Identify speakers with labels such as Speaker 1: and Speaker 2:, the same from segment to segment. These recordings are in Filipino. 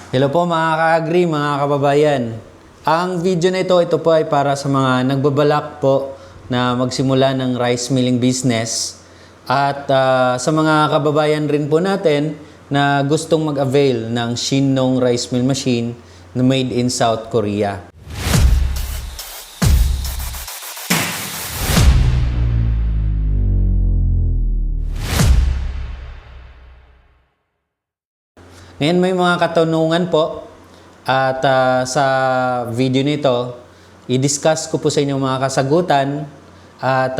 Speaker 1: Hello po mga ka-agri, mga kababayan. Ang video na ito po ay para sa mga nagbabalak po na magsimula ng rice milling business at sa mga kababayan rin po natin na gustong mag-avail ng Shin-Nong rice mill machine na made in South Korea. Ngayon may mga katanungan po at sa video nito, i-discuss ko po sa inyo mga kasagutan at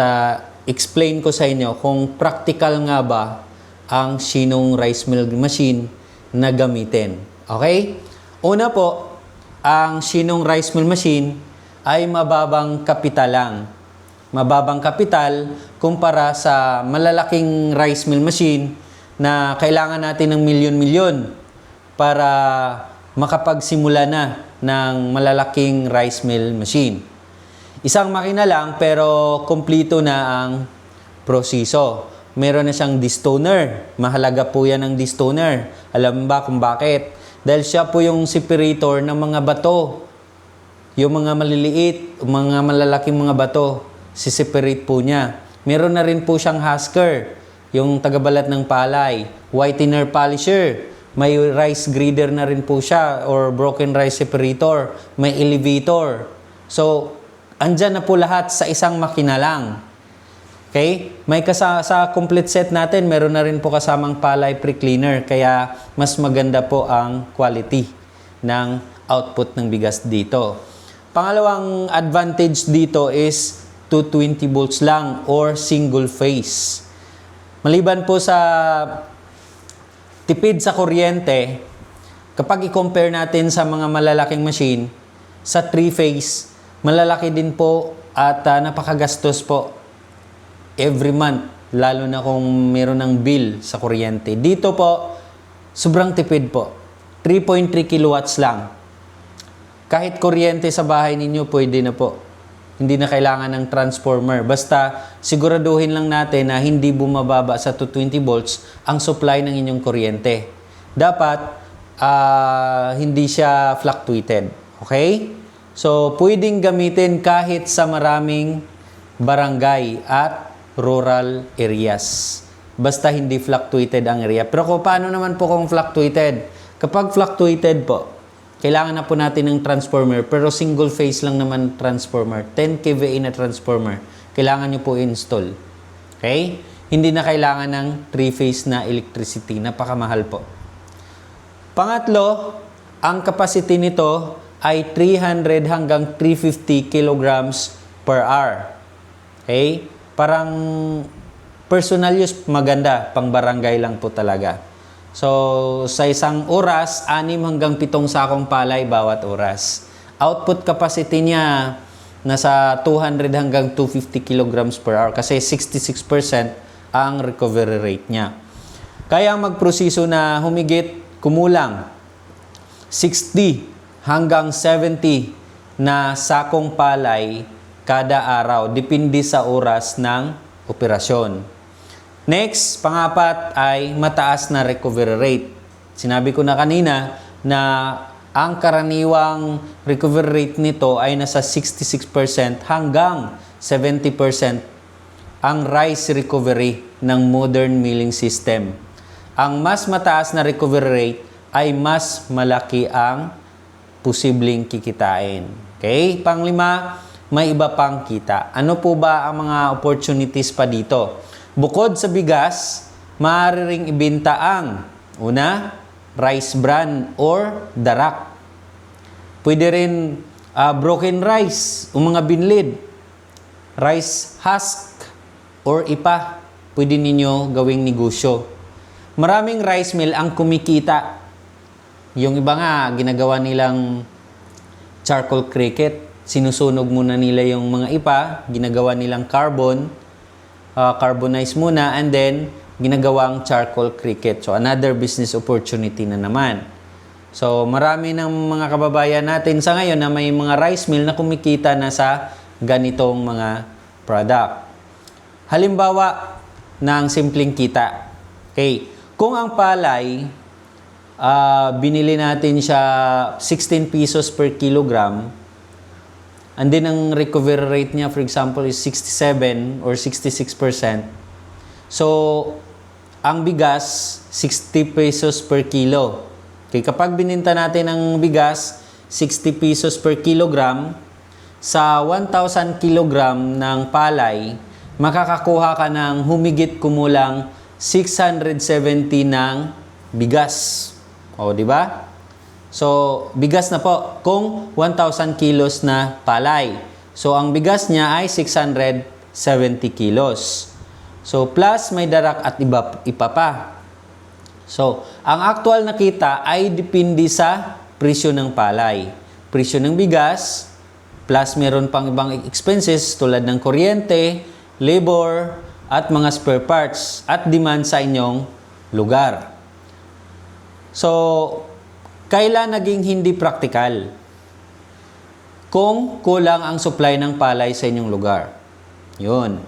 Speaker 1: explain ko sa inyo kung practical nga ba ang Shin-Nong rice mill machine na gamitin. Okay? Una po, ang Shin-Nong rice mill machine ay mababang kapital lang. Mababang kapital kumpara sa malalaking rice mill machine na kailangan natin ng milyon-milyon para makapagsimula na ng malalaking rice mill machine. Isang makina lang pero kumpleto na ang proseso. Meron na siyang destoner. Mahalaga po yan ang destoner. Alam mo ba kung bakit? Dahil siya po yung separator ng mga bato. Yung mga maliliit, mga malalaking mga bato, si-separate po niya. Meron na rin po siyang husker, yung tagabalat ng palay, whitener polisher. May rice grader na rin po siya or broken rice separator. May elevator. So, andyan na po lahat sa isang makina lang. Okay? May sa complete set natin, meron na rin po kasamang palay pre-cleaner. Kaya, mas maganda po ang quality ng output ng bigas dito. Pangalawang advantage dito is 220 volts lang or single phase. Maliban po sa tipid sa kuryente, kapag i-compare natin sa mga malalaking machine, sa 3-phase, malalaki din po at napakagastos po every month, lalo na kung meron ng bill sa kuryente. Dito po, sobrang tipid po. 3.3 kilowatts lang. Kahit kuryente sa bahay ninyo, pwede na po. Hindi na kailangan ng transformer. Basta siguraduhin lang natin na hindi bumababa sa 220 volts ang supply ng inyong kuryente. Dapat hindi siya fluctuated. Okay? So, pwedeng gamitin kahit sa maraming barangay at rural areas. Basta hindi fluctuated ang area. Pero paano naman po kung fluctuated? Kapag fluctuated po, kailangan na po natin ng transformer, pero single phase lang naman transformer. 10 kVA na transformer. Kailangan nyo po install. Okay? Hindi na kailangan ng 3-phase na electricity. Napakamahal po. Pangatlo, ang capacity nito ay 300 hanggang 350 kilograms per hour. Okay? Parang personal use, maganda. Pang barangay lang po talaga. So, sa isang oras, 6 hanggang 7 sakong palay bawat oras. Output capacity niya, nasa 200 hanggang 250 kilograms per hour kasi 66% ang recovery rate niya. Kaya magproseso na humigit kumulang 60 hanggang 70 na sakong palay kada araw. Depende sa oras ng operasyon. Next, pangapat ay mataas na recovery rate. Sinabi ko na kanina na ang karaniwang recovery rate nito ay nasa 66% hanggang 70% ang rice recovery ng modern milling system. Ang mas mataas na recovery rate ay mas malaki ang posibleng kikitain. Okay? Panglima, may iba pang kita. Ano po ba ang mga opportunities pa dito? Bukod sa bigas, maaari ring ibenta ang una, rice bran or darak. Pwede rin broken rice o mga binlid. Rice husk or ipa. Pwede ninyo gawing negosyo. Maraming rice mill ang kumikita. Yung iba nga, ginagawa nilang charcoal cricket. Sinusunog muna nila yung mga ipa. Ginagawa nilang carbonize muna and then ginagawang charcoal cricket. So, another business opportunity na naman. So, marami ng mga kababayan natin sa ngayon na may mga rice mill na kumikita na sa ganitong mga product. Halimbawa ng simpleng kita. Okay. Kung ang palay binili natin siya 16 pesos per kilogram, and then ang recovery rate niya, for example, is 67 or 66%. So, ang bigas, 60 pesos per kilo. Okay, kapag bininta natin ang bigas, 60 pesos per kilogram, sa 1,000 kilogram ng palay, makakakuha ka ng humigit kumulang 670 ng bigas. O, di ba? So, bigas na po kung 1,000 kilos na palay. So, ang bigas niya ay 670 kilos. So, plus may darak at iba pa. So, ang actual na kita ay depende sa presyo ng palay. Presyo ng bigas, plus meron pang ibang expenses tulad ng kuryente, labor, at mga spare parts at demand sa inyong lugar. So, kailan naging hindi practical? Kung kulang ang supply ng palay sa inyong lugar. Yun.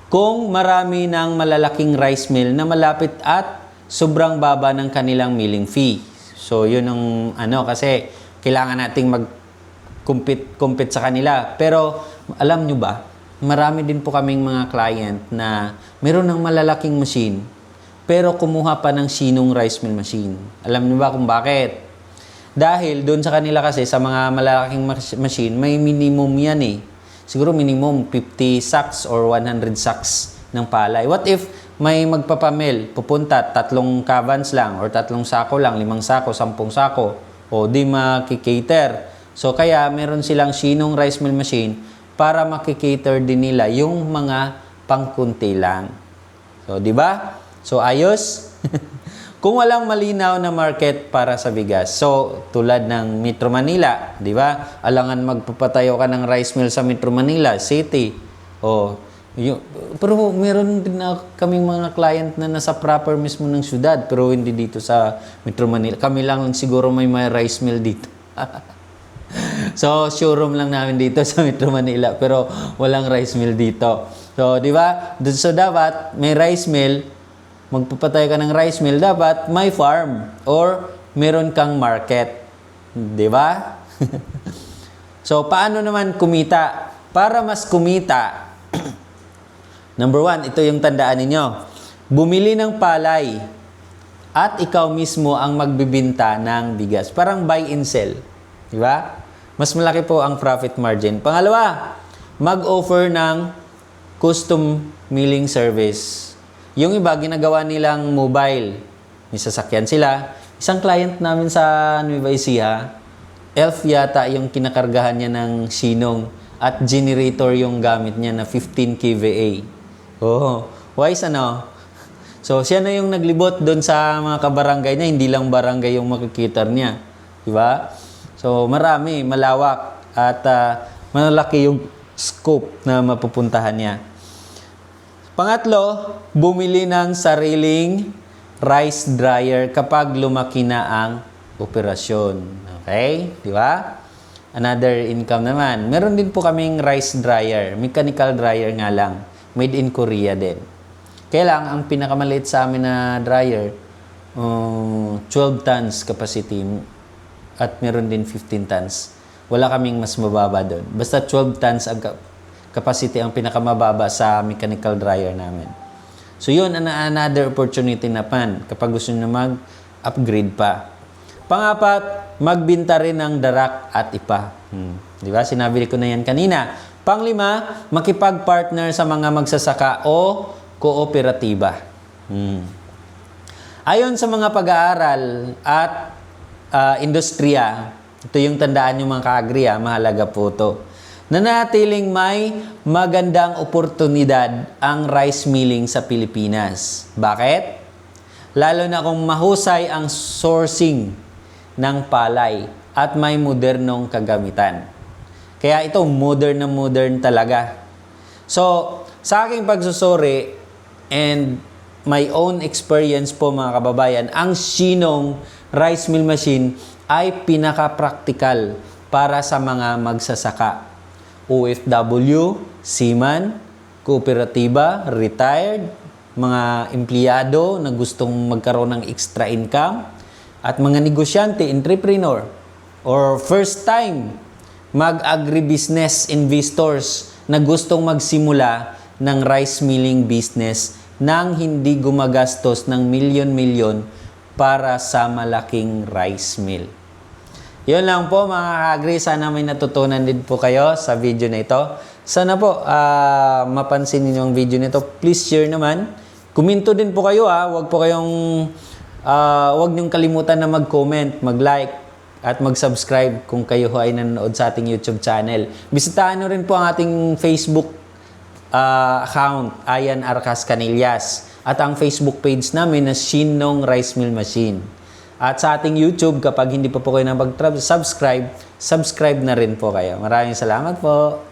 Speaker 1: Kung marami ng malalaking rice mill na malapit at sobrang baba ng kanilang milling fee. So, yun ang kasi kailangan nating mag-compete sa kanila. Pero, alam nyo ba, marami din po kaming mga client na meron ng malalaking machine, pero kumuha pa ng sinong rice mill machine. Alam nyo ba kung bakit? Dahil doon sa kanila kasi, sa mga malalaking machine, may minimum yan eh. Siguro minimum 50 sacks or 100 sacks ng palay. What if may magpapamil, pupunta, 3 cavans lang, or 3 sako lang, 5 sako, 10 sako, o di makikater. So, kaya meron silang sinong rice mill machine para makikater din nila yung mga pangkunti lang. So, di ba? So, ayos? Kung walang malinaw na market para sa bigas, so, tulad ng Metro Manila, di ba? Alangan magpapatayo ka ng rice mill sa Metro Manila, city, o pero meron din na kaming mga client na nasa proper mismo ng syudad, pero hindi dito sa Metro Manila. Kami lang siguro may rice mill dito. So, showroom lang namin dito sa Metro Manila, pero walang rice mill dito. So, di ba? So, dapat may rice mill, magpapatay ka ng rice mill, dapat may farm or meron kang market. Di ba? So, paano naman kumita? Para mas kumita, number 1, ito yung tandaan ninyo. Bumili ng palay at ikaw mismo ang magbibinta ng bigas. Parang buy and sell. Di ba? Mas malaki po ang profit margin. Pangalawa, mag-offer ng custom milling service. Yung iba, ginagawa nilang mobile. May sasakyan sila. Isang client namin sa Nueva Ecija, elf yata yung kinakargahan niya ng sinong at generator yung gamit niya na 15 kVA. Oh, wise So, siya na yung naglibot doon sa mga kabarangay niya. Hindi lang barangay yung makikita niya. Diba? So, marami, malawak. At malaki yung scope na mapupuntahan niya. Pangatlo, bumili ng sariling rice dryer kapag lumaki na ang operasyon. Okay? Diba? Another income naman. Meron din po kaming rice dryer. Mechanical dryer nga lang. Made in Korea din. Kaya lang, ang pinakamaliit sa amin na dryer, 12 tons capacity at meron din 15 tons. Wala kaming mas mababa doon. Basta 12 tons ang capacity ang pinakamababa sa mechanical dryer namin. So yun, another opportunity na pan kapag gusto nyo mag-upgrade pa. Pangapat, magbinta rin ng darak at ipa. Di ba? Sinabi ko na yan kanina. Panglima, makipag-partner sa mga magsasaka o kooperatiba. Ayon sa mga pag-aaral at industriya, ito yung tandaan nyo mga ka-agri, mahalaga po ito. Nanatiling may magandang oportunidad ang rice milling sa Pilipinas. Bakit? Lalo na kung mahusay ang sourcing ng palay at may modernong kagamitan. Kaya ito, modern na modern talaga. So, sa aking pagsusuri and my own experience po mga kababayan, ang sinong rice mill machine ay pinaka-practical para sa mga magsasaka. OFW, seaman, kooperatiba, retired, mga empleyado na gustong magkaroon ng extra income, at mga negosyante, entrepreneur, or first time mag-agribusiness investors na gustong magsimula ng rice milling business nang hindi gumagastos ng milyon-milyon para sa malaking rice mill. Yun lang po mga ka-agri. Sana may natutunan din po kayo sa video na ito. Sana po mapansin niyo yung video nito. Please share naman. Kuminto din po kayo Huwag po kayong huwag niyong kalimutan na mag-comment, mag-like at mag-subscribe kung kayo ay nanonood sa ating YouTube channel. Bisitahin niyo rin po ang ating Facebook account, Ayan Arcas Canillas. At ang Facebook page namin na Shinong Rice Mill Machine. At sa ating YouTube, kapag hindi pa po kayo na mag-subscribe, subscribe na rin po kayo. Maraming salamat po.